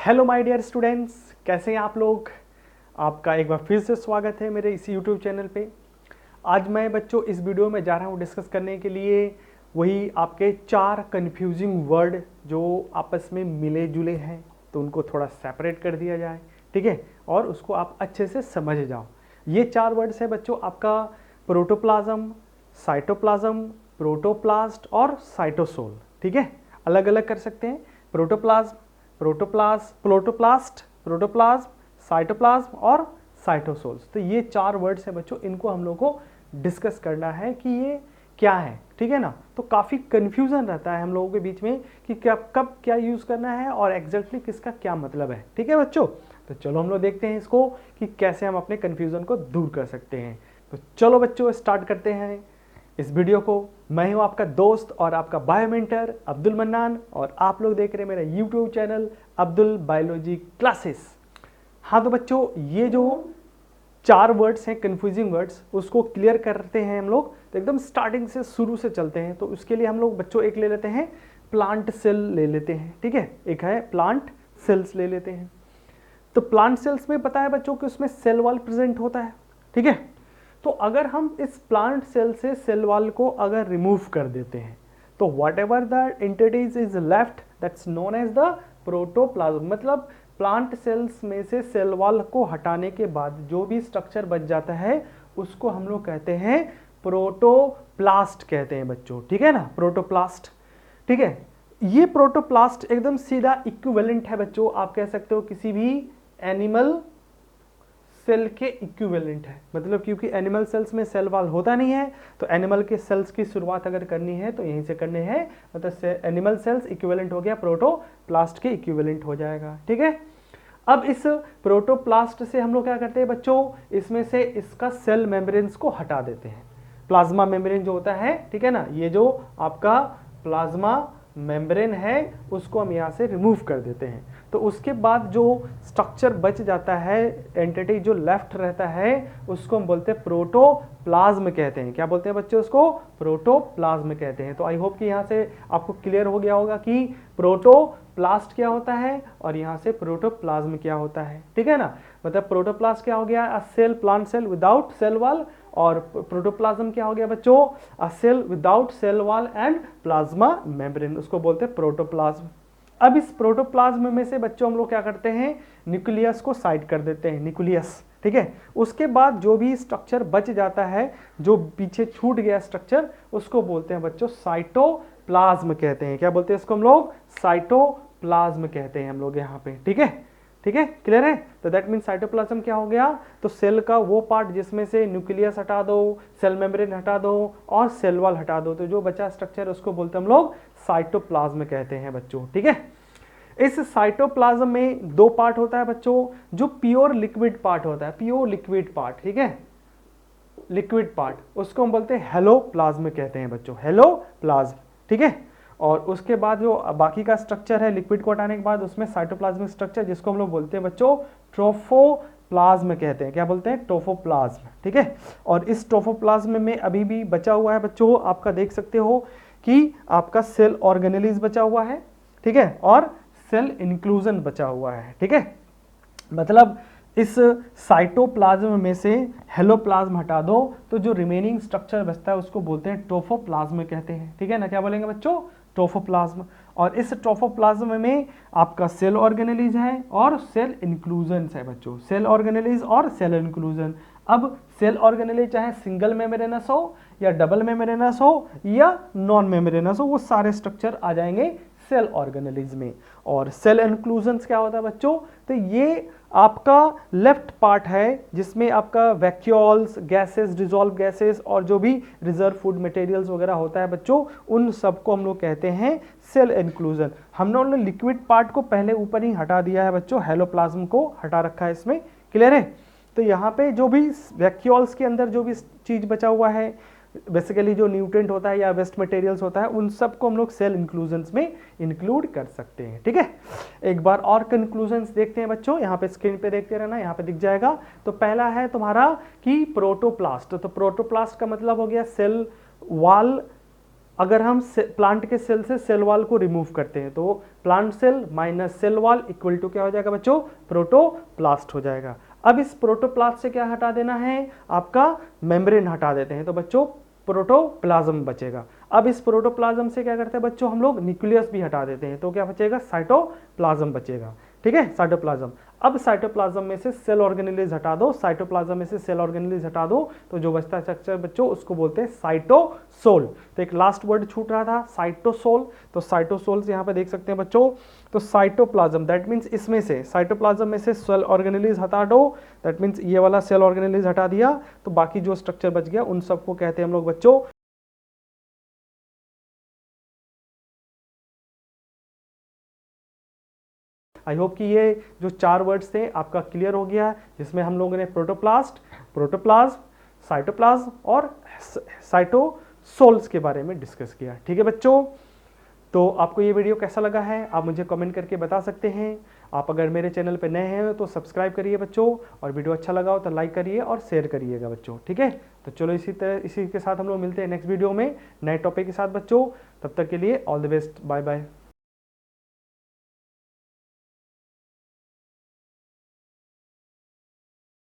Hello my dear students, कैसे हैं आप लोग। आपका एक बार फिर से स्वागत है मेरे इस यूट्यूब चैनल पे। आज मैं बच्चों इस वीडियो में जा रहा हूँ डिस्कस करने के लिए वही आपके 4 कन्फ्यूजिंग वर्ड जो आपस में मिले जुले हैं, तो उनको थोड़ा सेपरेट कर दिया जाए, ठीक है, और उसको आप अच्छे से समझ जाओ। ये 4 वर्ड्स है बच्चों आपका प्रोटोप्लाज्म, साइटोप्लाज्म, प्रोटोप्लास्ट और साइटोसोल, ठीक है। अलग अलग कर सकते हैं, प्रोटोप्लाज्म, प्रोटोप्लास्ट, साइटोप्लाज्म और साइटोसोल्स। तो ये 4 वर्ड्स हैं बच्चों, इनको हम लोग को डिस्कस करना है कि ये क्या है, ठीक है ना। तो काफ़ी कन्फ्यूज़न रहता है हम लोगों के बीच में कि क्या कब क्या यूज़ करना है और एग्जैक्टली किसका क्या मतलब है, ठीक है बच्चों। तो चलो हम लोग देखते हैं इसको कि कैसे हम अपने कन्फ्यूज़न को दूर कर सकते हैं। तो चलो बच्चों स्टार्ट करते हैं इस वीडियो को। मैं हूं आपका दोस्त और आपका बायोमेंटर अब्दुल मन्नान और आप लोग देख रहे हैं मेरा YouTube channel Abdul biology classes. हाँ तो बच्चों, ये जो 4 वर्ड्स हैं कन्फ्यूजिंग वर्ड्स, उसको क्लियर करते हैं हम लोग। तो एकदम स्टार्टिंग से शुरू से चलते हैं। तो उसके लिए हम लोग बच्चों एक ले लेते हैं प्लांट सेल ले लेते हैं, ठीक है। एक है प्लांट सेल्स ले लेते हैं। तो प्लांट सेल्स में पता है बच्चों कि उसमें सेल वॉल प्रेजेंट होता है, ठीक है। तो अगर हम इस प्लांट सेल से सेल वॉल को अगर रिमूव कर देते हैं तो whatever the entities is left that's known as the protoplasm. मतलब प्लांट सेल्स में से सेल वॉल को हटाने के बाद जो भी स्ट्रक्चर बच जाता है उसको हम लोग कहते हैं प्रोटोप्लास्ट कहते हैं बच्चों, ठीक है ना, प्रोटोप्लास्ट, ठीक है। ये प्रोटोप्लास्ट एकदम सीधा इक्विवेलेंट है बच्चों, आप कह सकते हो किसी भी एनिमल सेल के इक्विवेलेंट है। मतलब क्योंकि एनिमल सेल्स में सेल वॉल होता नहीं है, तो एनिमल के सेल्स की शुरुआत अगर करनी है तो यहीं से करने हैं। मतलब एनिमल सेल्स इक्विवेलेंट हो गया, प्रोटोप्लास्ट के इक्विवेलेंट हो जाएगा, ठीक है। अब इस प्रोटोप्लास्ट से हम लोग क्या करते हैं बच्चों, इसमें से इसका सेल मेम्ब्रेन्स को हटा देते हैं। प्लाज्मा मेम्ब्रेन जो होता है, ठीक है ना, ये जो आपका प्लाज्मा मेम्ब्रेन है उसको हम यहाँ से रिमूव कर देते हैं। तो उसके बाद जो स्ट्रक्चर बच जाता है, एंटिटी जो लेफ्ट रहता है, उसको हम बोलते हैं प्रोटोप्लाज्म कहते हैं। क्या बोलते हैं बच्चों, उसको प्रोटोप्लाज्म कहते हैं। तो आई होप कि यहाँ से आपको क्लियर हो गया होगा कि प्रोटोप्लास्ट क्या होता है और यहाँ से प्रोटोप्लाज्म क्या होता है, ठीक है ना। मतलब प्रोटोप्लास्ट क्या हो गया, a cell, plant cell without cell wall, और प्रोटोप्लाज्म क्या हो गया बच्चों, a cell without cell wall and plasma membrane, उसको बोलते हैं प्रोटोप्लाज्म। अब इस प्रोटोप्लाज्म में से बच्चों हम लोग क्या करते हैं, न्यूक्लियस को साइड कर देते हैं, न्यूक्लियस, ठीक है। उसके बाद जो भी स्ट्रक्चर बच जाता है, जो पीछे छूट गया स्ट्रक्चर, उसको बोलते हैं बच्चों साइटोप्लाज्म कहते हैं। क्या बोलते हैं इसको हम लोग, साइटोप्लाज्म कहते हैं हम लोग यहाँ पे, ठीक है, ठीक है, क्लियर है। तो दैट मीन साइटोप्लाज्म क्या हो गया, तो सेल का वो पार्ट जिसमें से न्यूक्लियस हटा दो, सेल मेम्ब्रेन हटा दो और सेल वॉल हटा दो, तो जो बचा स्ट्रक्चर उसको बोलते हैं हम लोग साइटोप्लाज्म कहते हैं बच्चों, ठीक है। इस साइटोप्लाज्म में 2 पार्ट होता है बच्चों, जो प्योर लिक्विड पार्ट होता है, प्योर लिक्विड पार्ट, ठीक है, लिक्विड पार्ट, उसको हम बोलते हैं हेलोप्लाज्म कहते हैं बच्चों, हेलोप्लाज्म, ठीक है। और उसके बाद जो बाकी का स्ट्रक्चर है लिक्विड को हटाने के बाद, उसमें साइटोप्लाज्मिक स्ट्रक्चर जिसको हम लोग बोलते हैं बच्चों ट्रोफोप्लाज्म कहते हैं। क्या बोलते हैं, ट्रोफोप्लाज्म, ठीक है। और इस ट्रोफोप्लाज्म में अभी भी बचा हुआ है बच्चों, आपका देख सकते हो कि आपका सेल ऑर्गेनेलिज बचा हुआ है, ठीक है, और सेल इंक्लूजन बचा हुआ है, ठीक है। मतलब इस साइटोप्लाज्म में से हेलोप्लाज्म हटा दो तो जो रिमेनिंग स्ट्रक्चर बचता है उसको बोलते हैं ट्रोफोप्लाज्म कहते हैं, ठीक है ना। क्या बोलेंगे बच्चों, ट्रोफोप्लाज्म। और इस ट्रोफोप्लाज्म में आपका सेल ऑर्गेनेलिज है और सेल इंक्लूजन है बच्चों, सेल ऑर्गेनेलिज और सेल इंक्लूजन। अब सेल ऑर्गेनेलिज चाहे सिंगल मेम्ब्रेनस हो या डबल मेम्ब्रेनस हो या नॉन मेम्ब्रेनस हो, वो सारे स्ट्रक्चर आ जाएंगे सेल ऑर्गेनेलिज में। और सेल इंक्लूजन्स क्या होता है बच्चों, तो ये आपका लेफ्ट पार्ट है जिसमें आपका वैक्यूल्स, गैसेस, डिजॉल्व गैसेस और जो भी रिजर्व फूड मटेरियल्स वगैरह होता है बच्चों, उन सबको हम लोग कहते हैं सेल इंक्लूजन। हमने लिक्विड पार्ट को पहले ऊपर ही हटा दिया है बच्चों, हेलोप्लाज्म को हटा रखा है इसमें, क्लियर है। तो यहाँ पे जो भी वैक्यूल्स के अंदर जो भी चीज बचा हुआ है, बेसिकली जो न्यूट्रिएंट होता है या वेस्ट मटेरियल्स होता है, उन सबको हम लोग सेल इंक्लूजन्स में इंक्लूड कर सकते हैं, ठीक है। एक बार और कंक्लूजन्स देखते हैं बच्चों, यहाँ पे स्क्रीन पे देखते रहना, यहाँ पे दिख जाएगा। तो पहला है तुम्हारा कि प्रोटोप्लास्ट। तो प्रोटोप्लास्ट का मतलब हो गया सेल वॉल अगर हम प्लांट के सेल से सेल वॉल को रिमूव करते हैं तो plant cell minus cell wall equal to क्या हो जाएगा बच्चों, प्रोटोप्लास्ट हो जाएगा। अब इस प्रोटोप्लास्ट से क्या हटा देना है, आपका मेम्ब्रेन हटा देते हैं तो बच्चों प्रोटोप्लाज्म बचेगा। अब इस प्रोटोप्लाज्म से क्या करते हैं बच्चों, हम लोग न्यूक्लियस भी हटा देते हैं तो क्या बचेगा, साइटोप्लाज्म बचेगा। ठीक है, साइटोप्लाज्म। अब साइटोप्लाज्म में से सेल ऑर्गेनेलिज हटा दो, साइटोप्लाज्म में से सेल ऑर्गेनेलिज हटा दो तो जो बचता है स्ट्रक्चर बच्चों उसको बोलते हैं साइटोसोल। तो एक लास्ट वर्ड छूट रहा था, साइटोसोल। तो साइटोसोल्स यहाँ पे देख सकते हैं बच्चों। तो साइटोप्लाज्म दैट मीन्स इसमें से साइटोप्लाज्म में से सेल ऑर्गेनेलिज हटा दो, दैट मीन्स ये वाला सेल ऑर्गेनेलिज हटा दिया तो बाकी जो स्ट्रक्चर बच गया उन सबको कहते हैं हम लोग बच्चों आई होप कि ये जो 4 वर्ड्स थे आपका क्लियर हो गया, जिसमें हम लोगों ने प्रोटोप्लास्ट, प्रोटोप्लाज्म, साइटोप्लाज्म और साइटोसोल्स के बारे में डिस्कस किया। ठीक है बच्चों, तो आपको ये वीडियो कैसा लगा है आप मुझे कमेंट करके बता सकते हैं। आप अगर मेरे चैनल पे नए हैं तो सब्सक्राइब करिए बच्चों, और वीडियो अच्छा लगा हो तो लाइक करिए और शेयर करिएगा बच्चों। ठीक है, तो चलो इसी के साथ हम लोग मिलते हैं नेक्स्ट वीडियो में नए टॉपिक के साथ बच्चों। तब तक के लिए all the best, bye bye.